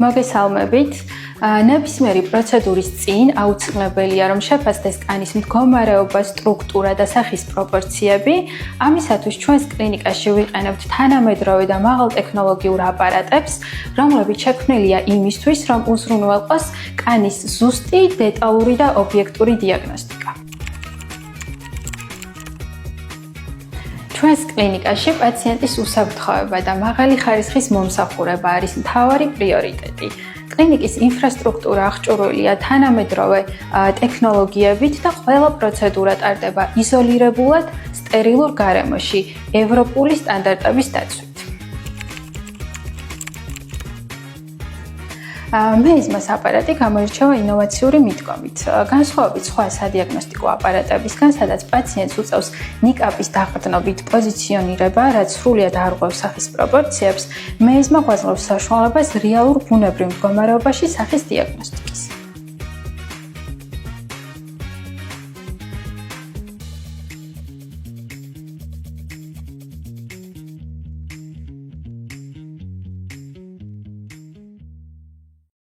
მოგესალმებით. ნებისმიერი პროცედურის წინ აუცილებელია, რომ შეფასდეს კანის მდგომარეობა, სტრუქტურა და სახის პროპორციები. ამისათვის ჩვენს კლინიკაში ვიყენებთ თანამედროვე და მაღალტექნოლოგიურ აპარატებს, რომლებიც შექმნილია იმისთვის, რომ უზრუნველყოს კანის ზუსტი, დეტალური და ობიექტური დიაგნოსტიკა. ჩვენს კლინიკაში პაციენტის უსაფრთხოება და მაღალი ხარისხის მომსახურება არის მთავარი პრიორიტეტი. კლინიკის ინფრასტრუქტურა აღჭურვილია თანამედროვე ტექნოლოგიებით და ყველა პროცედურა ტარდება იზოლირებულად, სტერილურ გარემოში, ევროპული სტანდარტების დაცვით. მეიზმას აპარატი გამოირჩევა ინოვაციური მიდგომით. განსხვავებით სხვა სადიაგნოსტიკო აპარატებისგან, სადაც პაციენტს უწევს ნიკაპის დაყრდნობით პოზიციონირება, რაც სრულიად არღვევს სახის პროპორციებს, მეიზმა გვაძლევს საშუალებას რეალურ ბუნებრივ მდგომარეობაში სახის დიაგნოსტიკის.